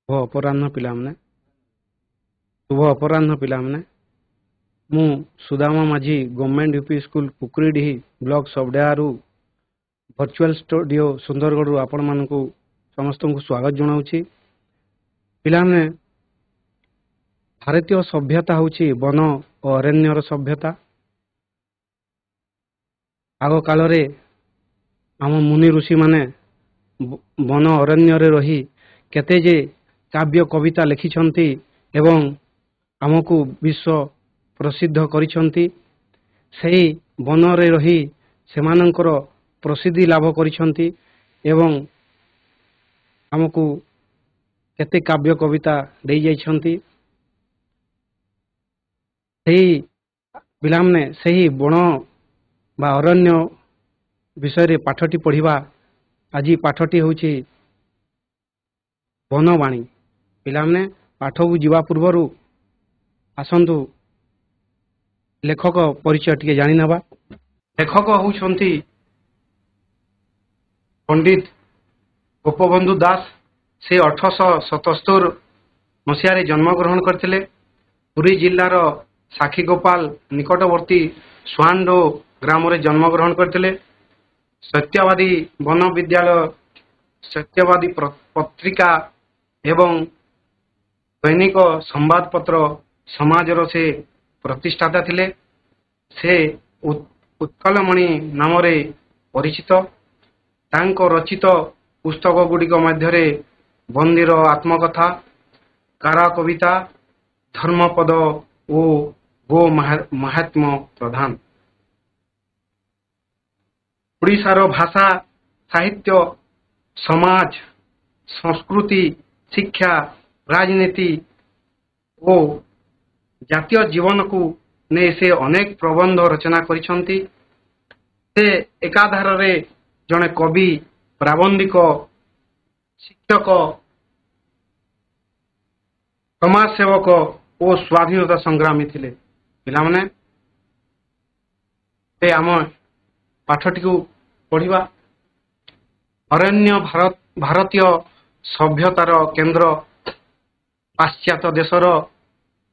शुभ अपराह्न पिलामने शुभ अपराह्न पिलामने मु Sudama Majhi government UP school Kukuridihi block सबडेआरू वर्चुअल स्टूडियो सुंदरगढ़ आपण मानकु समस्त को स्वागत जनाऊँगी। पिलामने भारतीय सभ्यता होची वन और अरण्यर सभ्यता। आग काल रे आम मुनि ऋषि माने वन अरण्य रही केते जे काव्य कविता लिखिछंती एवं आमको विश्व प्रसिद्ध करिछंती। सेही वन रे रही सेमानंकर प्रसिद्धि लाभ करिछंती एवं आमको केते काव्य कविता दे जाइछंती। सेही पिलामने सेही वन बा अरण्य विषय रे पाठटी पढ़िबा। आज पाठटी होची वनवाणी। पिलामने पाठ को जीवा पूर्वर आसंतु लेखक परिचय टिके जानि नबा। लेखक होउछंती पंडित गोपबंधु दास। से 1877 मसीह जन्मग्रहण करथिले। पुरी जिल्लार साखीगोपाल निकटवर्ती स्वांडो ग्राम रे जन्मग्रहण करथिले। सत्यवादी वन विद्यालय, सत्यवादी पत्रिका एवं दैनिक संवादपत्र समाजर से प्रतिष्ठाता थिले। से उत्कलमणि नाम रे परिचित। तांको रचित पुस्तक गुड़िक मध्य बंदीर आत्मकथा, कारा कविता, धर्मपद और गो महात्म प्रधान। ओडिशार भाषा, साहित्य, समाज, संस्कृति, शिक्षा, राजनीति और जातीय जीवन को ने से अनेक प्रबंध रचना करिसंती। से एकाधार रे जने कवि, प्राबंधिक, शिक्षक, समाजसेवक और स्वाधीनता संग्रामी थिले। पिलामने ते आम पाठटी को पढ़िबा। अरण्य भारतीय सभ्यतार केंद्र। पाश्चात्य देशर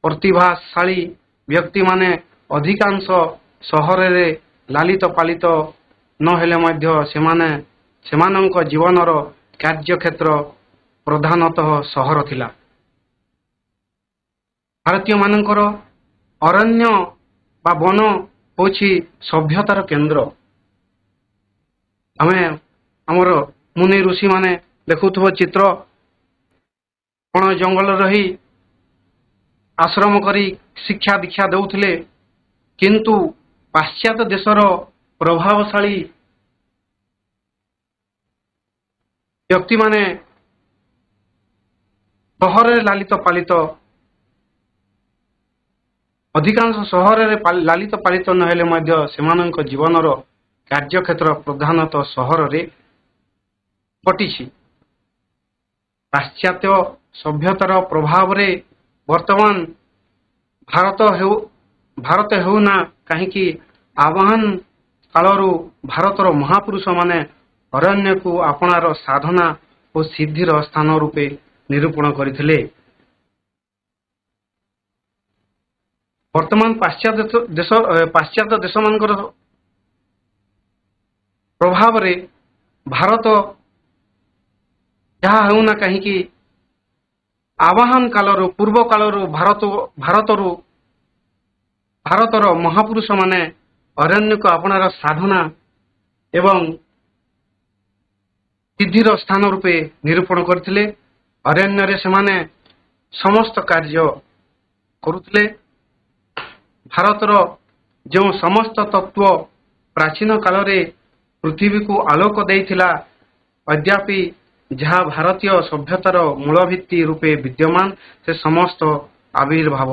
प्रतिभाशाली व्यक्ति माने अधिकांश सहर रे लालित पालित न हेले मध्य सेमानंक जीवनर कार्यक्षेत्र प्रधानतः सहर थिला। भारतीय मानकर अरण्य बा वन होछि सभ्यतार केंद्र। आमे हमर मुनि ऋषि माने देखुथबो चित्र कोन जंगल रही आश्रम करी शिक्षा दीक्षा देउथिले। किंतु पाश्चात्य देशर प्रभावशाली व्यक्ति माने सहर लालित पालित, अधिकांश सहर लालित पालित न हेले मध्य सेमानंक जीवनर कार्यक्षेत्र प्रधानतः सहर रे पटिछि। पाश्चात्य सभ्यतार प्रभाव रे वर्तमान भारत हेउना कहीं आवाहन कालरू भारतर महापुरुष माने अरण्य को आपणार साधना और सिद्धिर स्थान रूपे निरूपण करथिले। वर्तमान पाश्चात्य देश मानकर प्रभाव रे भारत जहाँ हेउना कहीं आवाहन कालरू पूर्व कालरू भारतर महापुरुष माने अरण्य को आपणार साधना एवं सिद्धिर स्थान रूपे निरूपण करथिले। अरण्य रे सेमाने समस्त कार्य करुथिले। भारतर जो समस्त तत्व प्राचीन काल रे पृथ्वी को आलोक देइथिला, अद्यापि जहाँ भारतीय सभ्यतार मूलभित्ति रूपे विद्यमान, से समस्त आविर्भाव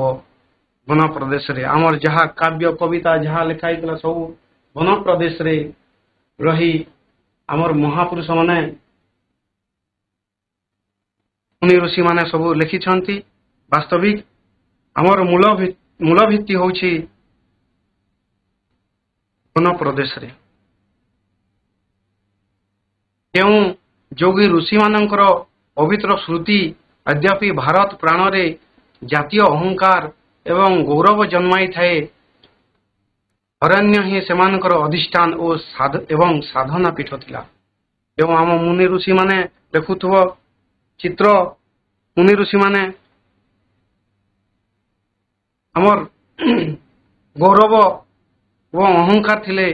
वन प्रदेश रे आमर जहाँ काव्य कविता जहाँ लिखाई सब वन प्रदेश रे रही आमर महापुरुष माने मुनि ऋषि माने सब लिखिछंती। वास्तविक आमर मूलभित्ति होछि वन प्रदेश रे। केउ जोगी ऋषि मानकर पवित्र श्रुति यद्यपि भारत प्राणरे जातीय अहंकार एवं गौरव जन्माई थाए, अरण्य ही सेमानकर अधिष्ठान एवं साधना पीठ थिला। एवं आम मुनि ऋषि माने देखुथुव चित्र, मुनि ऋषि माने आमर गौरव एवं अहंकार थिले,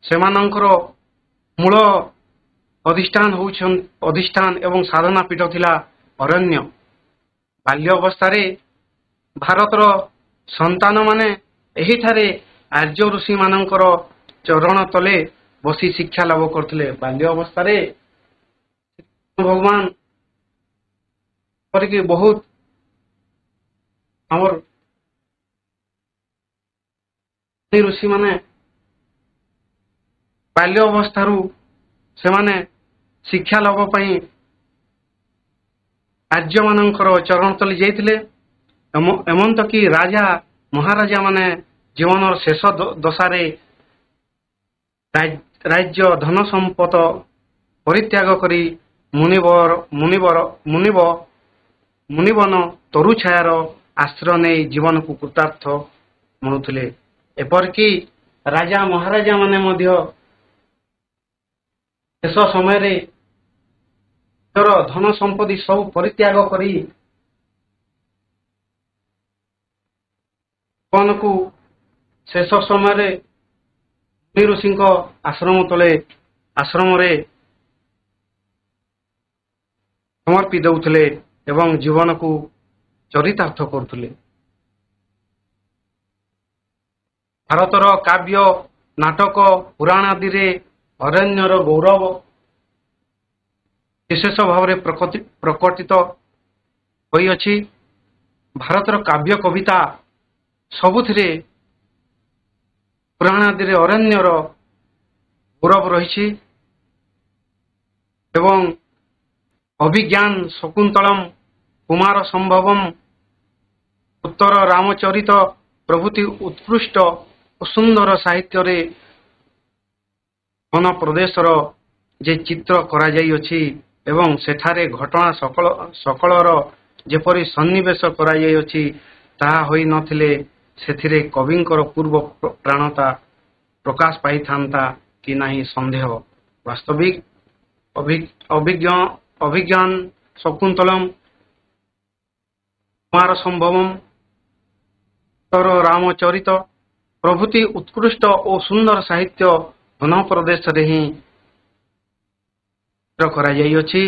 सेमानकर मूल अधिष्ठान एवं साधना पीठ थिला अरण्य। बाल्य अवस्थारे भारतर संतान माने एही थारे आर्य ऋषि मानकर चरण तले बसी शिक्षा लाभ करथिले। बाल्य अवस्थारे भगवान करके बहुत हमर ऋषि माने बाल्य अवस्थारू से माने शिक्षा लाभ पई आर्य मानकर चरण तले जाइथिले। एमंत कि राजा महाराजा माने जीवन शेष दशारे राज्य धन संपद परित्याग करी मुनिवन तरु छायार आश्रय नहीं जीवन को कृतार्थ मनुले। एपरकि राजा महाराजा माने मध्य शेष समय धन संपत्ति सब परित्याग करी जीवन को शेष समय ऋषि आश्रम तले आश्रम समर्पी देउथिले एवं जीवन को चरितार्थ करुले। भारतर काव्य नाटक पुराण आदि रे अरण्यर गौरव विशेष भाव में प्रकटित होइअछि। भारतर काव्य कविता सबुथिरे पुराण आदि रे अरण्यर गौरव रही एवं अभिज्ञान शकुंतलम कुमार संभवम उत्तर रामचरित प्रभृति उत्कृष्ट और सुंदर साहित्य रे वन प्रदेशर जे चित्र करा जाई अछि एवं सेठारे घटना सकलर जेपरि सन्निवेश करा जाई अछि ताहा होई नथिले सेथिरे कविंकर पूर्व प्राणता प्रकाश पाई थांता कि नाही संदेह। वास्तविक अभिज्ञान शकुंतलम कुमार संभवम उत्तर रामचरित प्रभृति उत्कृष्ट और सुंदर साहित्य वन प्रदेश रे ही करा जाई अछि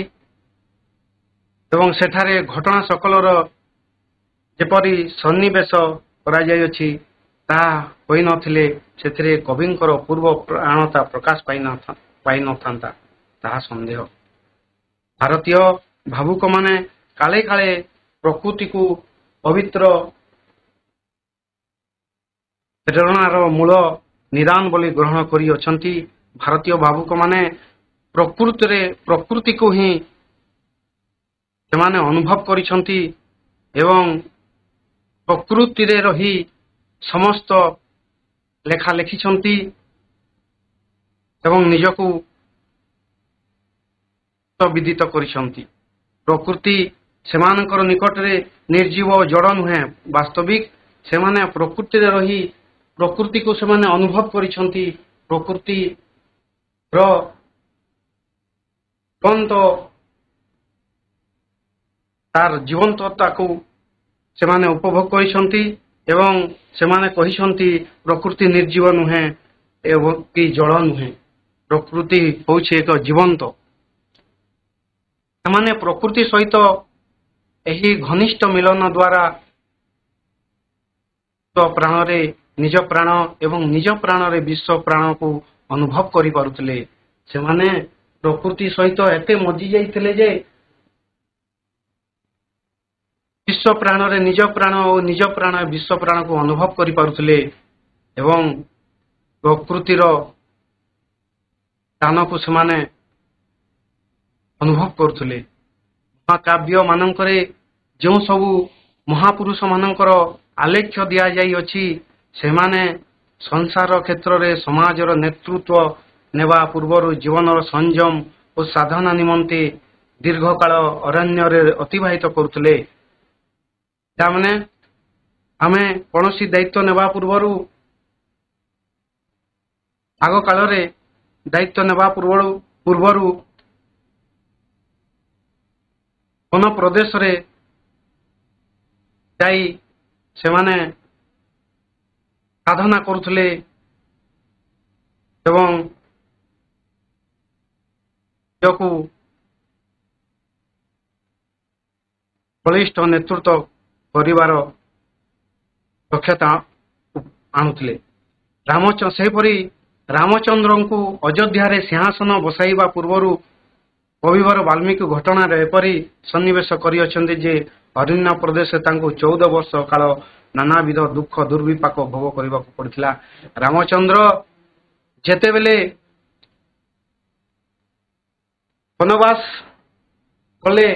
एवं सेठारे घटना सकलर जेपरि सन्निवेश करा जाई अछि ताहा होई नथिले सेथिरे कविंकर पूर्व प्राणता प्रकाश पाई नथांता ताहा संदेह। भारतीय भावुक माने काले काले प्रकृति को पवित्र प्रेरणार मूल निदान बोली ग्रहण करी अछंती। भारतीय भावुक माने प्रकृति को ही सेमाने अनुभव करिसंती एवं प्रकृति रे रही समस्त लेखा लिखिसंती एवं निजको विदित करिसंती। प्रकृति सेमानकर निकट रे निर्जीव जड़ नुहे, वास्तविक सेमाने प्रकृति रे रही प्रकृति को सेमाने अनुभव करिसंती। प्रकृति रो तार जीवंतता को सेमाने उपभोग करिसंती एवं सेमाने कहिसंती प्रकृति निर्जीव नुहे एवं कि जड़ नुहे, प्रकृति होउछि एक जीवंत। सेमाने प्रकृति सहित एही घनिष्ठ मिलन द्वारा तो प्राण रे निज प्राण एवं निज प्राण रे विश्व प्राण को अनुभव करि पारुतले। सेमाने प्रकृति सहित एते मजी जाइथिले जे विश्व प्राण रे निज प्राण और निज प्राण विश्व प्राण को अनुभव करि पारुतले एवं प्रकृतिर दान को सेमाने अनुभव करुतले। महाकाव्य मानकरे जो सबु महापुरुष मानकर आलेख्य दिया जाई अछि सेमाने संसार क्षेत्र रे समाजर नेतृत्व नेवा पूर्वर जीवन संयम और साधना निमंते ଦୀର୍ଘକାଳ ଅରଣ୍ୟରେ ଅତିବାହିତ କରୁଥିଲେ। ତାମାନେ ଆମେ କୌଣସି ଦାୟିତ୍ୱ ନେବା ଆଗ କାଳରେ ଦାୟିତ୍ୱ ନେବା ପୂର୍ବରୁ ବନ ପ୍ରଦେଶରେ ଯାଇ ସେମାନେ ସାଧନା କରୁଥିଲେ ଏବଂ ନିଜକୁ ବଳିଷ୍ଠ ନେତୃତ୍ୱ କରିବାର ଦକ୍ଷତା ଆଣୁଥିଲେ। ସେହିପରି ରାମଚନ୍ଦ୍ରଙ୍କୁ ଅଯୋଧ୍ୟାରେ ସିଂହାସନ ବସାଇବା ପୂର୍ବରୁ କବିବର ବାଲ୍ମୀକି ଘଟଣାରେ ଏପରି ସନ୍ନିବେଶ କରିଅଛନ୍ତି ଯେ ଅରଣ୍ୟ ପ୍ରଦେଶରେ ତାଙ୍କୁ 14 ବର୍ଷ କାଳ ନାନାବିଧ ଦୁଃଖ ଦୁର୍ବିପାକ ଭୋଗ କରିବାକୁ ପଡ଼ିଥିଲା। ରାମଚନ୍ଦ୍ର ଯେତେବେଳେ ବନବାସ କଲେ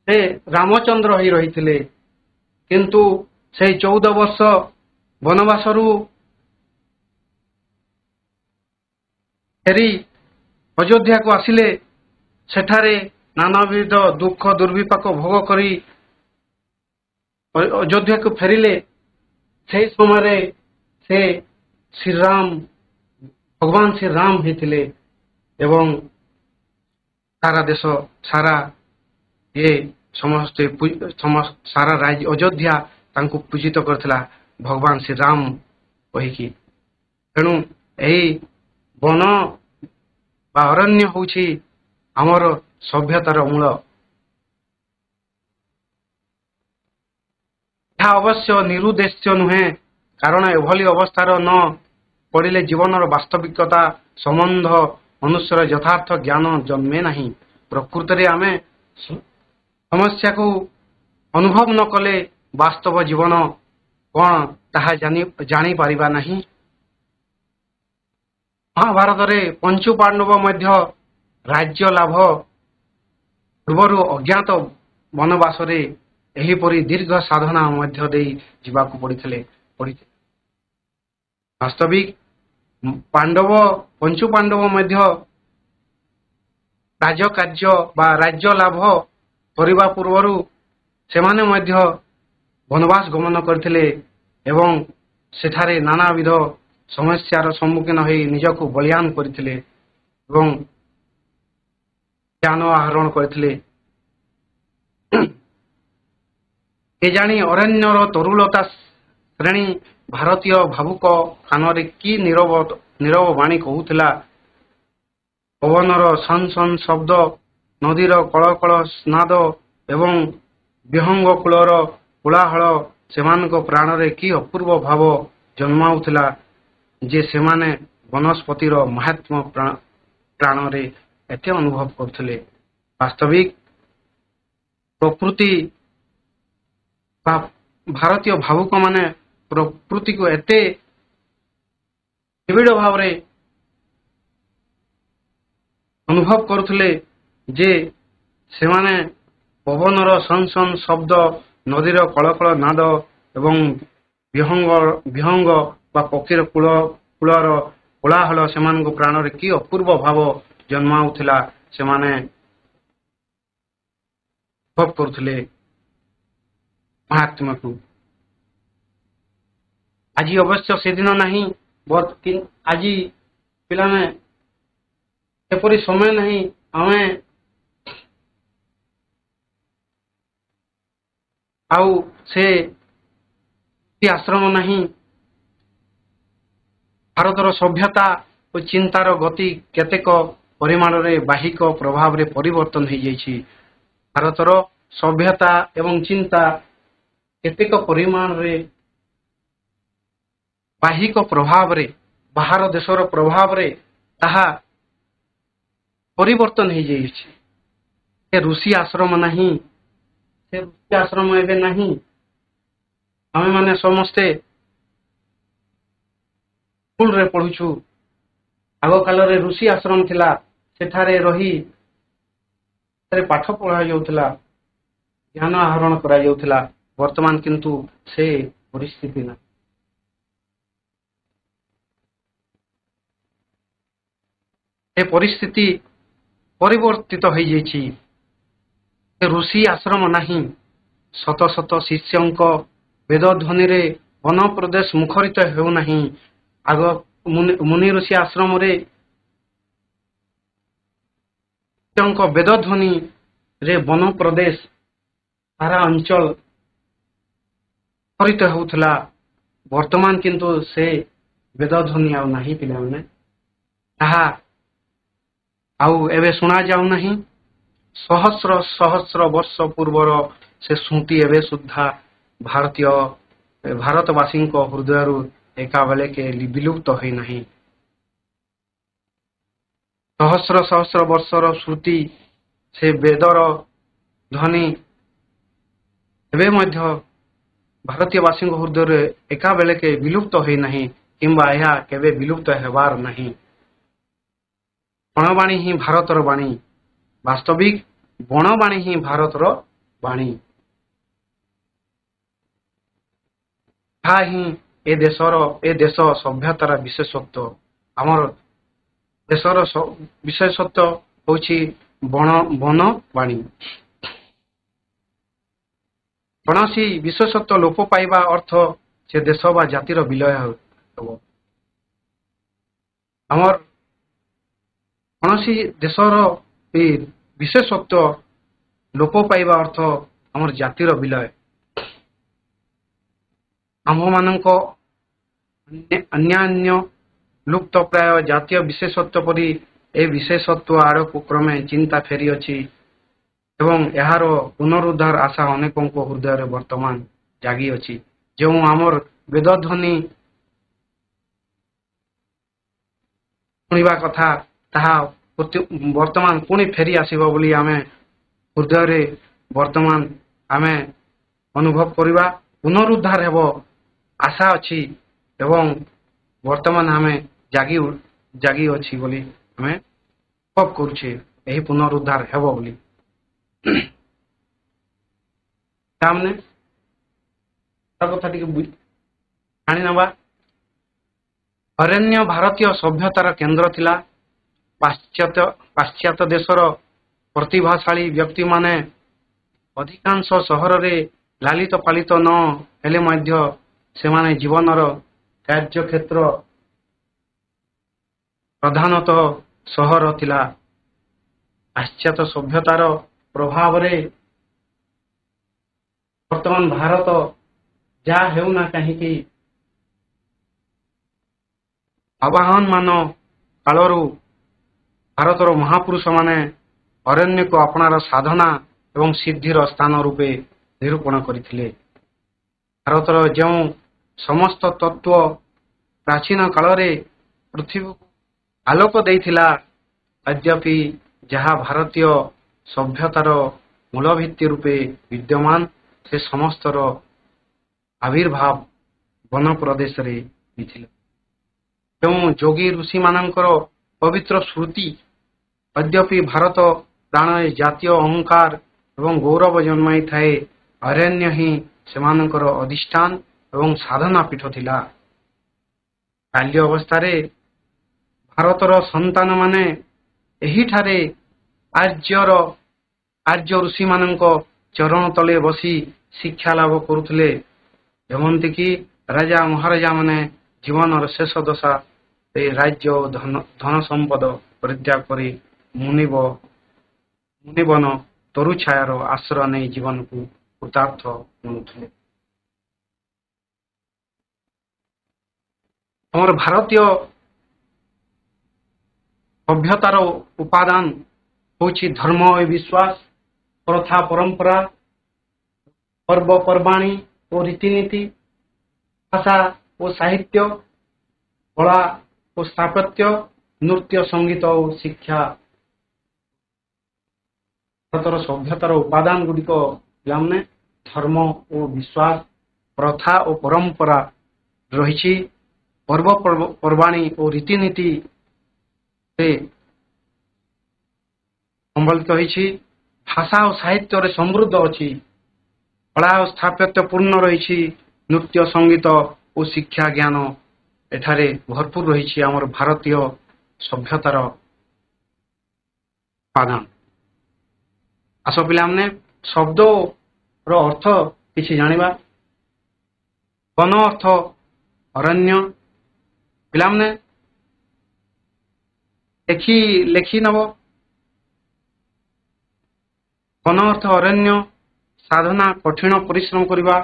ସେ ରାମଚନ୍ଦ୍ର ହୋଇ ରହିଥିଲେ, କିନ୍ତୁ ସେହି 14 ବର୍ଷ ବନବାସରୁ ଫେରି ଅଯୋଧ୍ୟାକୁ ଆସିଲେ। ସେଠାରେ ନାନାବିଧ ଦୁଃଖ ଦୁର୍ବିପାକ ଭୋଗ କରି ଅଯୋଧ୍ୟାକୁ ଫେରିଲେ। ସେହି ସମୟରେ ସେ ଭଗବାନ ଶ୍ରୀରାମ ହେଇଥିଲେ ଏବଂ ସାରା ଦେଶ ସାରା ସାରା ରାଜ୍ୟ ଅଯୋଧ୍ୟା ତାଙ୍କୁ ପୂଜିତ କରିଥିଲା ଭଗବାନ ଶ୍ରୀରାମ କହିକି। ତେଣୁ ଏହି ବନ ବା ଅରଣ୍ୟ ହେଉଛି ଆମର ସଭ୍ୟତାର ମୂଳ। ଏହା ଅବଶ୍ୟ ନିରୁଦ୍ଦେଶ୍ୟ ନୁହେଁ, କାରଣ ଏଭଳି ଅବସ୍ଥାର ନ ପଡ଼ିଲେ ଜୀବନର ବାସ୍ତବିକତା ସମ୍ବନ୍ଧ ମନୁଷ୍ୟର ଯଥାର୍ଥ ଜ୍ଞାନ ଜନ୍ମେ ନାହିଁ। ପ୍ରକୃତରେ ଆମେ ସମସ୍ୟାକୁ ଅନୁଭବ ନ କଲେ ବାସ୍ତବ ଜୀବନ କ'ଣ ତାହା ଜାଣିପାରିବା ନାହିଁ। ମହାଭାରତରେ ପଞ୍ଚୁ ପାଣ୍ଡବ ମଧ୍ୟ ରାଜ୍ୟ ଲାଭ ପୂର୍ବରୁ ଅଜ୍ଞାତ ବନବାସରେ ଏହିପରି ଦୀର୍ଘ ସାଧନା ମଧ୍ୟ ଦେଇ ଯିବାକୁ ପଡ଼ିଥିଲେ। ବାସ୍ତବିକ ପଞ୍ଚୁ ପାଣ୍ଡବ ମଧ୍ୟ ରାଜକାର୍ଯ୍ୟ ବା ରାଜ୍ୟ ଲାଭ କରିବା ପୂର୍ବରୁ ସେମାନେ ମଧ୍ୟ ବନବାସ ଗମନ କରିଥିଲେ ଏବଂ ସେଠାରେ ନାନାବିଧ ସମସ୍ୟାର ସମ୍ମୁଖୀନ ହୋଇ ନିଜକୁ ବଳିଦାନ କରିଥିଲେ ଏବଂ ଜ୍ଞାନ ଆହରଣ କରିଥିଲେ। କେଜାଣି ଅରଣ୍ୟର ତରୁଲତା ଶ୍ରେଣୀ ଭାରତୀୟ ଭାବୁକ କାନରେ କି ନୀରବ ବାଣୀ କହୁଥିଲା। ପବନର ସନ୍ ସନ୍ ଶବ୍ଦ, ନଦୀର କଳକଳ ସ୍ନାଦ ଏବଂ ବିହଙ୍ଗ କୂଳର କୋଳାହଳ ସେମାନଙ୍କ ପ୍ରାଣରେ କି ଅପୂର୍ବ ଭାବ ଜନ୍ମାଉଥିଲା ଯେ ସେମାନେ ବନସ୍ପତିର ମାହାତ୍ମ୍ୟ ପ୍ରାଣରେ ଏତେ ଅନୁଭବ କରୁଥିଲେ। ବାସ୍ତବିକ ପ୍ରକୃତି ବା ଭାରତୀୟ ଭାବୁକମାନେ ପ୍ରକୃତିକୁ ଏତେ ନିବିଡ଼ ଭାବରେ ଅନୁଭବ କରୁଥିଲେ ଯେ ସେମାନେ ପବନର ସନ୍ ସନ୍ ଶବ୍ଦ, ନଦୀର କଳକଳ ନାଦ ଏବଂ ବିହଙ୍ଗ ବା ପକ୍ଷୀର କୂଳର କୋଳାହଳ ସେମାନଙ୍କ ପ୍ରାଣରେ କି ଅପୂର୍ବ ଭାବ ଜନ୍ମାଉଥିଲା ସେମାନେ ଅନୁଭବ କରୁଥିଲେ ମାହାତ୍ମ୍ୟକୁ। ଆଜି ଅବଶ୍ୟ ସେଦିନ ନାହିଁ। ଆଜି ପିଲାମାନେ ଏପରି ସମୟ ନାହିଁ। ଆମେ ଆଉ ସେ ଆଶ୍ରମ ନାହିଁ। ଭାରତର ସଭ୍ୟତା ଓ ଚିନ୍ତାର ଗତି କେତେକ ପରିମାଣରେ ବାହ୍ୟିକ ପ୍ରଭାବରେ ପରିବର୍ତ୍ତନ ହୋଇଯାଇଛି। ଭାରତର ସଭ୍ୟତା ଏବଂ ଚିନ୍ତା କେତେକ ପରିମାଣରେ ବାହ୍ୟିକ ପ୍ରଭାବରେ ବାହାର ଦେଶର ପ୍ରଭାବରେ ତାହା ପରିବର୍ତ୍ତନ ହୋଇଯାଇଛି। ସେ ଋଷି ଆଶ୍ରମ ନାହିଁ। ସେ ଋଷି ଆଶ୍ରମ ଏବେ ନାହିଁ। ଆମେମାନେ ସମସ୍ତେ ସ୍କୁଲରେ ପଢୁଛୁ। ଆଗ କାଳରେ ଋଷି ଆଶ୍ରମ ଥିଲା। ସେଠାରେ ରହି ପାଠ ପଢ଼ାଯାଉଥିଲା, ଜ୍ଞାନ ଆହରଣ କରାଯାଉଥିଲା। ବର୍ତ୍ତମାନ କିନ୍ତୁ ସେ ପରିସ୍ଥିତି ନାହିଁ। ସେ ପରିସ୍ଥିତି ପରିବର୍ତ୍ତିତ ହୋଇଯାଇଛି। ଋଷି ଆଶ୍ରମ ନାହିଁ। ଶତ ଶତ ଶିଷ୍ୟଙ୍କ ବେଦଧ୍ୱନିରେ ବନ ପ୍ରଦେଶ ମୁଖରିତ ହେଉନାହିଁ। ଆଗ ମୁନି ଋଷି ଆଶ୍ରମରେ ଶିଷ୍ୟଙ୍କ ବେଦଧ୍ୱନିରେ ବନ ପ୍ରଦେଶ ସାରା ଅଞ୍ଚଳ ମୁଖରିତ ହେଉଥିଲା। ବର୍ତ୍ତମାନ କିନ୍ତୁ ସେ ବେଦଧ୍ୱନି ଆଉ ନାହିଁ ପିଲାମାନେ। ତାହା ଆଉ ଏବେ ଶୁଣାଯାଉ ନାହିଁ। ସହସ୍ର ସହସ୍ର ବର୍ଷ ପୂର୍ବର ସେ ସ୍ମୃତି ଏବେ ସୁଦ୍ଧା ଭାରତବାସୀଙ୍କ ହୃଦୟରୁ ଏକାବେଳକେ ବିଲୁପ୍ତ ହୋଇନାହିଁ। ସହସ୍ର ସହସ୍ର ବର୍ଷର ସ୍ମୃତି, ସେ ବେଦର ଧ୍ୱନି ଏବେ ମଧ୍ୟ ଭାରତୀୟବାସୀଙ୍କ ହୃଦୟରେ ଏକାବେଳକେ ବିଲୁପ୍ତ ହୋଇନାହିଁ କିମ୍ବା ଏହା କେବେ ବିଲୁପ୍ତ ହେବାର ନାହିଁ। ବଣବାଣୀ ହିଁ ଭାରତର ବାଣୀ। ବାସ୍ତବିକ ବଣବାଣୀ ହିଁ ଭାରତର ବାଣୀ। ତାହା ହିଁ ଏ ଦେଶ ସଭ୍ୟତାର ବିଶେଷତ୍ୱ। ଆମର ଦେଶର ବିଶେଷତ୍ୱ ହେଉଛି ବନବାଣୀ। କୌଣସି ବିଶେଷତ୍ୱ ଲୋପ ପାଇବା ଅର୍ଥ ସେ ଦେଶ ବା ଜାତିର ବିଲୟ ହେବ। ଆମର କୌଣସି ଦେଶର ବିଶେଷତ୍ୱ ଲୋପ ପାଇବା ଅର୍ଥ ଆମର ଜାତିର ବିଲୟ। ଆମ୍ଭମାନଙ୍କ ଅନ୍ୟାନ୍ୟ ଲୁପ୍ତ ପ୍ରାୟ ଜାତୀୟ ବିଶେଷତ୍ୱ ପରି ଏ ବିଶେଷତ୍ୱ ଆଡ଼କୁ କ୍ରମେ ଚିନ୍ତା ଫେରିଅଛି ଏବଂ ଏହାର ପୁନରୁଦ୍ଧାର ଆଶା ଅନେକଙ୍କ ହୃଦୟରେ ବର୍ତ୍ତମାନ ଜାଗିଅଛି। ଯେଉଁ ଆମର ବେଦଧ୍ୱନି ଶୁଣିବା କଥା, ତାହା ବର୍ତ୍ତମାନ ପୁଣି ଫେରି ଆସିବ ବୋଲି ଆମେ ହୃଦୟରେ ବର୍ତ୍ତମାନ ଆମେ ଅନୁଭବ କରିବା। ପୁନରୁଦ୍ଧାର ହେବ ଆଶା ଅଛି ଏବଂ ବର୍ତ୍ତମାନ ଆମେ ଜାଗିଅଛି ବୋଲି ଆମେ ଅନୁଭବ କରୁଛେ ଏହି ପୁନରୁଦ୍ଧାର ହେବ ବୋଲି। ତାମାନେ କଥା ଟିକେ ଜାଣିନେବା। ଅରଣ୍ୟ ଭାରତୀୟ ସଭ୍ୟତାର କେନ୍ଦ୍ର ଥିଲା। ପାଶ୍ଚାତ୍ୟ ଦେଶର ପ୍ରତିଭାଶାଳୀ ବ୍ୟକ୍ତିମାନେ ଅଧିକାଂଶ ସହରରେ ଲାଳିତ ପାଳିତ ନ ହେଲେ ମଧ୍ୟ ସେମାନେ ଜୀବନର କାର୍ଯ୍ୟକ୍ଷେତ୍ର ପ୍ରଧାନତଃ ସହର ଥିଲା। ପାଶ୍ଚାତ୍ୟ ସଭ୍ୟତାର ପ୍ରଭାବରେ ବର୍ତ୍ତମାନ ଭାରତ ଯାହା ହେଉନା କାହିଁକି ଆବାହମାନ କାଳରୁ ଭାରତର ମହାପୁରୁଷମାନେ ଅରଣ୍ୟକୁ ଆପଣାର ସାଧନା ଏବଂ ସିଦ୍ଧିର ସ୍ଥାନ ରୂପେ ନିରୂପଣ କରିଥିଲେ। ଭାରତର ଯେଉଁ ସମସ୍ତ ତତ୍ତ୍ୱ ପ୍ରାଚୀନ କାଳରେ ପୃଥିବୀକୁ ଆଲୋକ ଦେଇଥିଲା, ଅଦ୍ୟାପି ଯାହା ଭାରତୀୟ ସଭ୍ୟତାର ମୂଳଭିତ୍ତି ରୂପେ ବିଦ୍ୟମାନ, ସେ ସମସ୍ତର ଆବିର୍ଭାବ ବନ ପ୍ରଦେଶରେ ହୋଇଥିଲା। ଯେଉଁ ଯୋଗୀ ଋଷିମାନଙ୍କର ପବିତ୍ର ସ୍ମୃତି ଅଦ୍ୟାପି ଭାରତ ପ୍ରାଣରେ ଜାତୀୟ ଅହଙ୍କାର ଏବଂ ଗୌରବ ଜନ୍ମାଇଥାଏ, ଅରଣ୍ୟ ହିଁ ସେମାନଙ୍କର ଅଧିଷ୍ଠାନ ଏବଂ ସାଧନା ପୀଠ ଥିଲା। ବାଲ୍ୟ ଅବସ୍ଥାରେ ଭାରତର ସନ୍ତାନମାନେ ଏହିଠାରେ ଆର୍ଯ୍ୟ ଋଷିମାନଙ୍କ ଚରଣ ତଳେ ବସି ଶିକ୍ଷା ଲାଭ କରୁଥିଲେ। ଯେମିତିକି ରାଜା ମହାରାଜାମାନେ ଜୀବନର ଶେଷ ଦଶା ରାଜ୍ୟ ଓ ଧନ ସମ୍ପଦ ପରିତ୍ୟାଗ କରି ମୁନିବନ ତରୁଛାୟାର ଆଶ୍ରୟ ନେଇ ଜୀବନକୁ କୃତାର୍ଥ ମଣୁଥିଲେ। ଆମର ଭାରତୀୟ ସଭ୍ୟତାର ଉପାଦାନ ହେଉଛି ଧର୍ମ ଓ ବିଶ୍ୱାସ, ପ୍ରଥା ପରମ୍ପରା, ପର୍ବପର୍ବାଣୀ ଓ ରୀତିନୀତି, ଭାଷା ଓ ସାହିତ୍ୟ, କଳା ଓ ସ୍ଥାପତ୍ୟ, ନୃତ୍ୟ, ସଙ୍ଗୀତ ଓ ଶିକ୍ଷା। ଭାରତର ସଭ୍ୟତାର ଉପାଦାନ ଗୁଡ଼ିକ ପିଲାମାନେ ଧର୍ମ ଓ ବିଶ୍ୱାସ, ପ୍ରଥା ଓ ପରମ୍ପରା ରହିଛି। ପର୍ବପର୍ବାଣୀ ଓ ରୀତିନୀତି ସମ୍ବଳିତ ହୋଇଛି। ଭାଷା ଓ ସାହିତ୍ୟରେ ସମୃଦ୍ଧ ଅଛି। କଳା ଓ ସ୍ଥାପତ୍ୟ ପୂର୍ଣ୍ଣ ରହିଛି। ନୃତ୍ୟ, ସଙ୍ଗୀତ ଓ ଶିକ୍ଷା ଜ୍ଞାନ ଏଠାରେ ଭରପୁର ରହିଛି। ଆମର ଭାରତୀୟ ସଭ୍ୟତାର ଉପାଦାନ। ଆସ ପିଲାମାନେ ଶବ୍ଦର ଅର୍ଥ କିଛି ଜାଣିବା। ବନ ଅର୍ଥ ଅରଣ୍ୟ। ପିଲାମାନେ ଲେଖି ନେବ। ବନ ଅର୍ଥ ଅରଣ୍ୟ, ସାଧନା କଠିନ ପରିଶ୍ରମ କରିବା।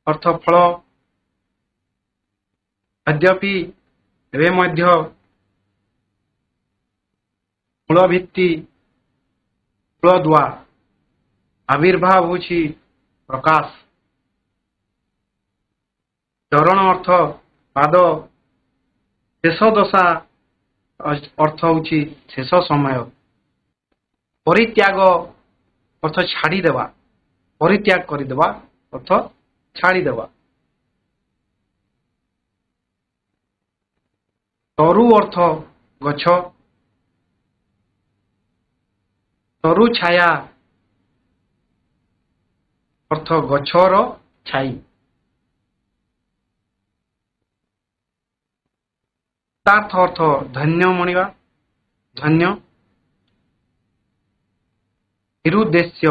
ଅର୍ଥ ଫଳ, ଯଦ୍ୟପି ଏବେ ମଧ୍ୟ, ମୂଳ ଭିତ୍ତି, ମୂଳଦୁଆ। ଆବିର୍ଭାବ ହେଉଛି ପ୍ରକାଶ। ଚରଣ ଅର୍ଥ ପାଦ। ଶେଷ ଦଶା ଅର୍ଥ ହେଉଛି ଶେଷ ସମୟ। ପରିତ୍ୟାଗ ଅର୍ଥ ଛାଡ଼ିଦେବା। ପରିତ୍ୟାଗ କରିଦେବା ଅର୍ଥ ଛାଡ଼ିଦେବା। ତରୁ ଅର୍ଥ ଗଛ। ତରୁ ଛାୟା ଅର୍ଥ ଗଛର ଛାଇ। ତାର୍ଥ ଅର୍ଥ ଧନ୍ୟ ମଣିବା, ଧନ୍ୟ। ନିରୁଦ୍ଦେଶ୍ୟ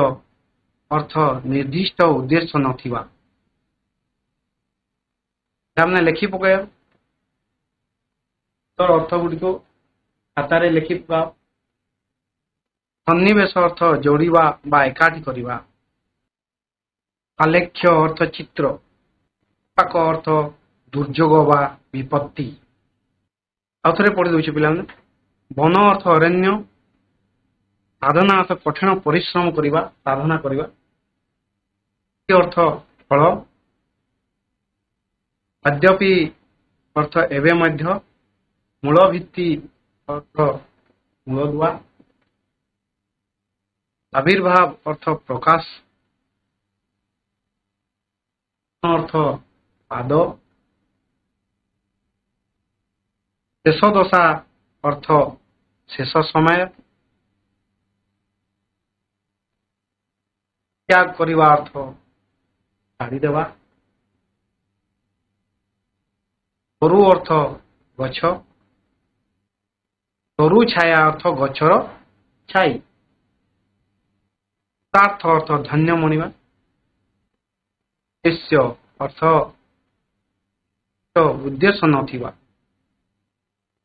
ଅର୍ଥ ନିର୍ଦ୍ଦିଷ୍ଟ ଉଦ୍ଦେଶ୍ୟ ନଥିବା। ଆମେ ଲେଖି ପକାଇବା ଅର୍ଥ ଗୁଡ଼ିକୁ ଖାତାରେ ଲେଖି ପକାଅ। ସନ୍ନିବେଶ ଅର୍ଥ ଯୋଡ଼ିବା ବା ଏକାଠି କରିବା। ଆଲେଖ୍ୟ ଅର୍ଥ ଚିତ୍ର। ପାକ ଅର୍ଥ ଦୁର୍ଯୋଗ ବା ବିପତ୍ତି। ଆଉ ଥରେ ପଢି ଦଉଛି ପିଲାମାନେ। ବନ ଅର୍ଥ ଅରଣ୍ୟ। ସାଧନା ଅର୍ଥ କଠିନ ପରିଶ୍ରମ କରିବା, ସାଧନା କରିବା। ଅର୍ଥ ଫଳ। ଯଦ୍ୟପି ଅର୍ଥ ଏବେ ମଧ୍ୟ। ମୂଳ ଭିତ୍ତି ଅର୍ଥ ମୂଳଦୁଆ। ଆବିର୍ଭାବ ଅର୍ଥ ପ୍ରକାଶ। ଅର୍ଥ ପାଦ। ଶେଷ ଦଶା ଅର୍ଥ ଶେଷ ସମୟ। ତ୍ୟାଗ କରିବା ଅର୍ଥ ଛାଡ଼ିଦେବା। ତରୁ ଅର୍ଥ ଗଛ। ତରୁ ଛାୟା ଅର୍ଥ ଗଛର ଛାଇ। ତାର୍ଥ ଅର୍ଥ ଧନ୍ୟ ମଣିବା। ଉଦ୍ଦେଶ୍ୟ ଅର୍ଥ ଉଦ୍ଦେଶ୍ୟ ନଥିବା।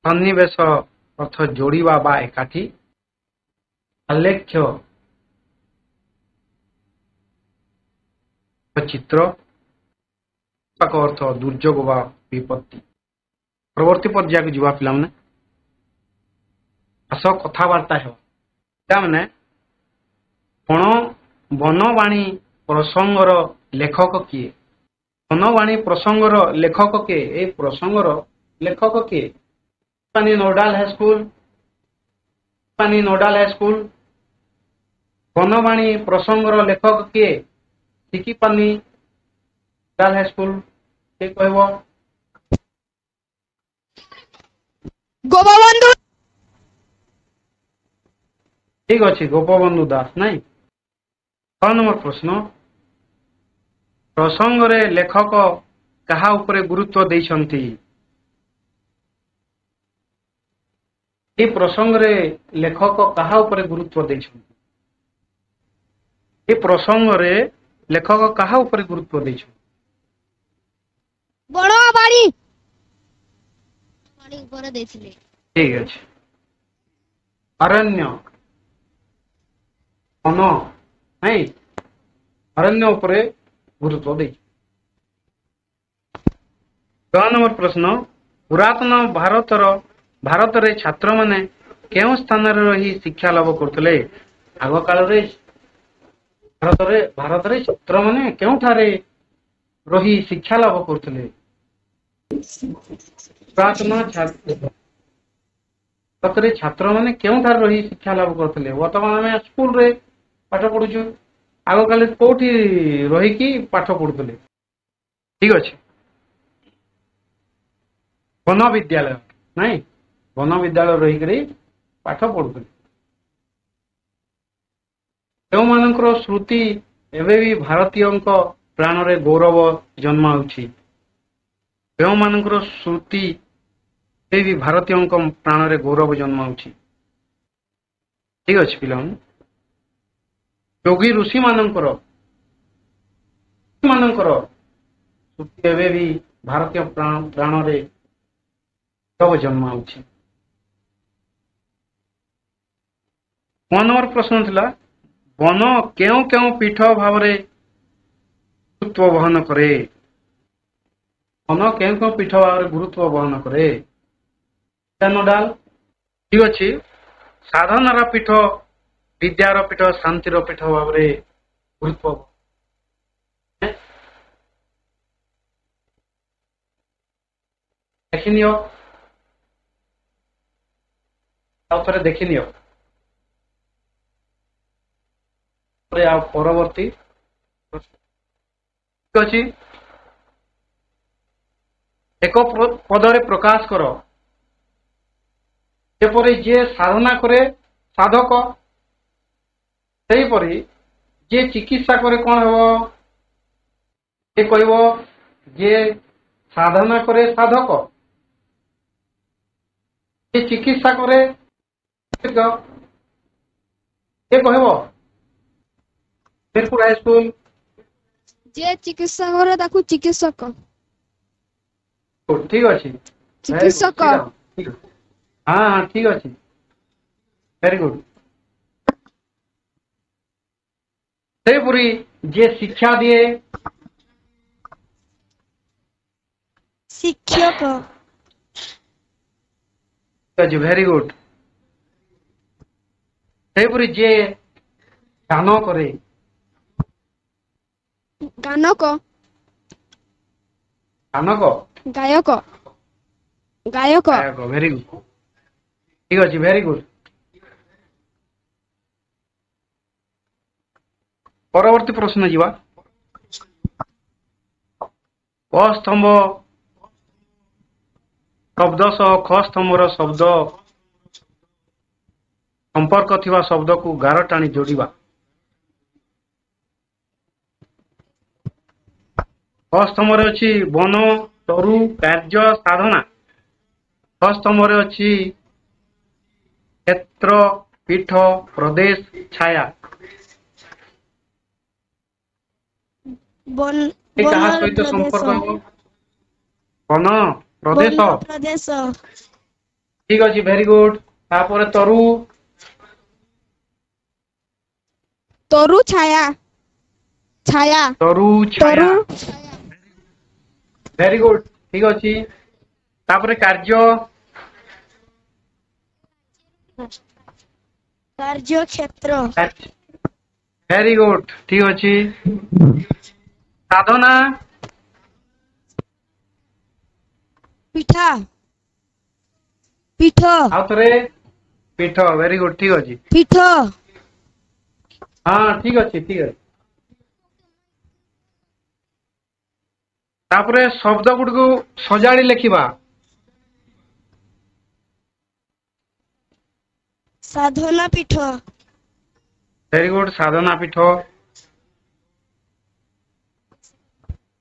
ସନ୍ନିବେଶ ଅର୍ଥ ଯୋଡ଼ିବା ବା ଏକାଠି। ଆଲେଖ୍ୟ ଚିତ୍ର। ଅର୍ଥ ଦୁର୍ଯୋଗ ବା ବିପତ୍ତି। ପରବର୍ତ୍ତୀ ପର୍ଯ୍ୟାୟକୁ ଯିବା ପିଲାମାନେ। ଆସ କଥାବାର୍ତ୍ତା ହେବା। ପିଲାମାନେ ବନବାଣୀ ପ୍ରସଙ୍ଗର ଲେଖକ କିଏ? ବନବାଣୀ ପ୍ରସଙ୍ଗର ଲେଖକ କିଏ? এই ପ୍ରସଙ୍ଗର ଲେଖକ କିଏ? ପାନି ନୋଡାଲ ହାଇସ୍କୁଲ। ବନବାଣୀ ପ୍ରସଙ୍ଗର ଲେଖକ କିଏ? ଶିଖିପାନି ନୋଡାଲ ହାଇସ୍କୁଲ। କିଏ କହିବ? ଗୋପବନ୍ଧୁ। ଠିକ ଅଛି, ଗୋପବନ୍ଧୁ ଦାସ। ନାଇଁ, 6 ନମ୍ବର ପ୍ରଶ୍ନ। ପ୍ରସଙ୍ଗରେ ଲେଖକ କାହା ଉପରେ ଗୁରୁତ୍ୱ ଦେଇଛନ୍ତି? এই ପ୍ରସଙ୍ଗରେ ଲେଖକ କାହା ଉପରେ ଗୁରୁତ୍ୱ ଦେଇଛନ୍ତି? এই ପ୍ରସଙ୍ଗରେ ଲେଖକ କାହା ଉପରେ ଗୁରୁତ୍ୱ ଦେଇଛନ୍ତି? ବନବାଣୀ ଉପରେ ଦେଇଥିଲେ। ଠିକ ଅଛି। ଅରଣ୍ୟ, ବନ, ନାଇଁ, ଅରଣ୍ୟ ଉପରେ ଗୁରୁତ୍ୱ ଦେଇଛି। 6 ନମ୍ବର ପ୍ରଶ୍ନ। ପୁରାତନ ଭାରତରେ ଛାତ୍ରମାନେ କେଉଁ ସ୍ଥାନରେ ରହି ଶିକ୍ଷା ଲାଭ କରୁଥିଲେ? ଆଗ କାଳରେ ଭାରତରେ ଛାତ୍ରମାନେ କେଉଁଠାରେ ରହି ଶିକ୍ଷା ଲାଭ କରୁଥିଲେ? ପୁରାତନ ଭାରତରେ ଛାତ୍ରମାନେ କେଉଁଠାରେ ରହି ଶିକ୍ଷା ଲାଭ କରୁଥିଲେ? ବର୍ତ୍ତମାନ ଆମେ ସ୍କୁଲରେ ପାଠ ପଢୁଛୁ। ଆଗ କାଳରେ କୋଉଠି ରହିକି ପାଠ ପଢୁଥିଲେ? ଠିକ ଅଛି, ବନ ବିଦ୍ୟାଳୟ। ନାଇଁ, ବନ ବିଦ୍ୟାଳୟ ରହିକରି ପାଠ ପଢୁଥିଲେ। ଯେଉଁମାନଙ୍କର ସ୍ମୃତି ଏବେ ବି ଭାରତୀୟଙ୍କ ପ୍ରାଣରେ ଗୌରବ ଜନ୍ମାଉଛି। ଯେଉଁମାନଙ୍କର ସ୍ମୃତି ଏବେ ବି ଭାରତୀୟଙ୍କ ପ୍ରାଣରେ ଗୌରବ ଜନ୍ମାଉଛି। ଠିକ ଅଛି ପିଲାମାନେ। ଯୋଗୀ ଋଷି ମାନଙ୍କର ସୃଷ୍ଟି ଏବେ ବି ଭାରତୀୟ ପ୍ରାଣରେ ଜନ୍ମାଉଛି। 1 ନମ୍ବର ପ୍ରଶ୍ନ ଥିଲା ବନ କେଉଁ କେଉଁ ପୀଠ ଭାବରେ ଗୁରୁତ୍ୱ ବହନ କରେ? ବନ କେଉଁ କେଉଁ ପୀଠ ଭାବରେ ଗୁରୁତ୍ୱ ବହନ କରେ? ନୋଡାଲ ଠିକ ଅଛି। ସାଧନାର ପୀଠ, ବିଦ୍ୟାର ପୀଠ, ଶାନ୍ତିର ପୀଠ ଭାବରେ ଗୁରୁତ୍ୱ ଦେଖିନିଅ, ଆଉ ଥରେ ଦେଖିନିଅ। ଆଉ ପରବର୍ତ୍ତୀ ଠିକ ଅଛି। ଏକ ପଦରେ ପ୍ରକାଶ କର। ଯେପରି ଯିଏ ସାଧନା କରେ ସାଧକ, ସେହିପରି ଯିଏ ଚିକିତ୍ସା କରେ କଣ ହେବ? ସେ କହିବ ଯିଏ ସାଧନା କରେ ସାଧକ, ଯିଏ ଚିକିତ୍ସା କରେ କିଏ କହିବ? ମିରପୁର ହାଇସ୍କୁଲ। ଯିଏ ଚିକିତ୍ସା କରେ ତାକୁ ଚିକିତ୍ସକ। ଠିକ ଅଛି, ଚିକିତ୍ସକ। ହଁ ଠିକ ଅଛି, ଭେରି ଗୁଡ। ସେହିପରି ଯିଏ ଶିକ୍ଷା ଦିଏ ଶିକ୍ଷକ। Very good. ସେହିପରି ଯିଏ ଗାନ କରେ ଗାନକ। ଗାନକ ଗାୟକ। ଗାୟକ। ଭେରି ଗୁଡ, ଠିକ ଅଛି, ଭେରି ଗୁଡ। ପରବର୍ତ୍ତୀ ପ୍ରଶ୍ନ ଯିବା। କ ସ୍ତମ୍ଭ ଶବ୍ଦ ସହ ଖ ସ୍ତମ୍ଭର ଶବ୍ଦ ସମ୍ପର୍କ ଥିବା ଶବ୍ଦକୁ ଗାର ଟାଣି ଯୋଡ଼ିବା। କ ସ୍ତମ୍ଭରେ ଅଛି ବନ, ତରୁ, କାର୍ଯ୍ୟ, ସାଧନା। খ ସ୍ତମ୍ଭରେ ଅଛି କ୍ଷେତ୍ର, ପୀଠ, ପ୍ରଦେଶ, ଛାୟା। କାହା ସହିତ ସମ୍ପର୍କ ହେବ? ବନ, ପ୍ରଦେଶ। ଠିକ ଅଛି, ଭେରି ଗୁଡ। ତାପରେ ତରୁ। ତରୁ ଛାୟା। ଛାୟା। ତରୁ ଛାୟା, ଭେରି ଗୁଡ, ଠିକ ଅଛି। ତାପରେ କାର୍ଯ୍ୟ। କାର୍ଯ୍ୟକ୍ଷେତ୍ର। ଭେରି ଗୁଡ, ଠିକ ଅଛି। ସାଧନା। ପିଠା। ପୀଠ। ଆଉ ଥରେ ପୀଠ, ଭେରି ଗୁଡ, ଠିକ ଅଛି। ପୀଠ। ହଁ ଠିକ ଅଛି, ଠିକ ଅଛି। ତାପରେ ଶବ୍ଦ ଗୁଡିକୁ ସଜାଡି ଲେଖିବା। ସାଧନା ପୀଠ। ଭେରି ଗୁଡ, ସାଧନା ପୀଠ।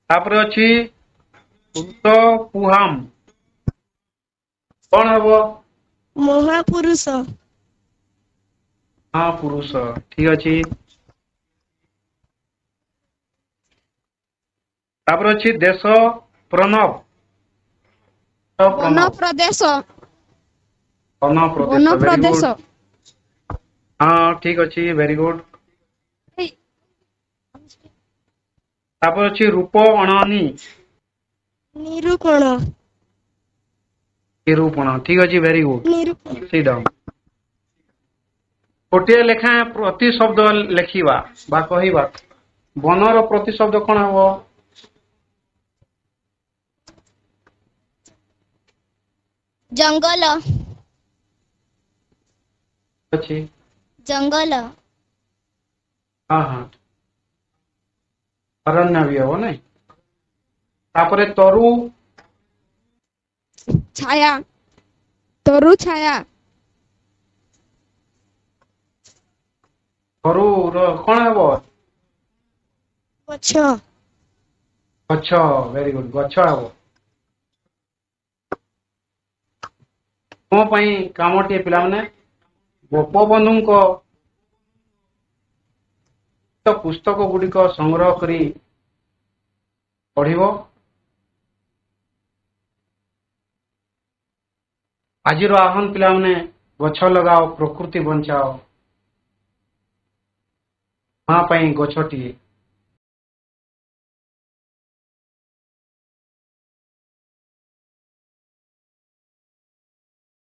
ତାପରେ ଅଛି ପୁହାମ, କଣ ହବ? ମହାପୁରୁଷ। ହଁ ପୁରୁଷ, ଠିକ ଅଛି। ତାପରେ ଅଛି ଦେଶ ପ୍ରଣବ। ବନ ପ୍ରଦେଶ। ବନ ପ୍ରଦେଶ, ଭେରି ପ୍ରଦେଶ। ଗୁଡ। ହଁ ଠିକ ଅଛି, ଭେରି ଗୁଡ। ତାପରେ ଅଛି ରୂପ ଅଣନି। ନିରୂପଣ। ନିରୂପଣ, ଠିକ ଅଛି, ଭେରି ନିରୂପଣ। ଗୁଡ। Sit down. ଗୋଟିଏ ଲେଖାଏଁ ପ୍ରତି ଶବ୍ଦ ଲେଖିବା ବା କହିବା। ବନର ପ୍ରତି ଶବ୍ଦ କଣ ହବ? ଜଙ୍ଗଲ। ଅଛି। ଜଙ୍ଗଲ। ହଁ ହଁ, ଅରଣ୍ୟ ବି ହବ ନାଇଁ। ତାପରେ ତରୁ। ଛାୟା। ତରୁ ଛାୟା। ତରୁ ର କଣ ହବ? ଗଛ। ଗଛ, ଭେରି ଗୁଡ, ଗଛ ହବ। ମୋ ପାଇଁ କାମଟିଏ ପିଲାମାନେ, ଗୋପବନ୍ଧୁଙ୍କ ପୁସ୍ତକ ଗୁଡ଼ିକ ସଂଗ୍ରହ କରି ପଢ଼ିବ। ଆଜିର ଆହ୍ୱାନ ପିଲାମାନେ, ଗଛ ଲଗାଅ, ପ୍ରକୃତି ବଞ୍ଚାଅ। ମା ପାଇଁ ଗଛଟିଏ।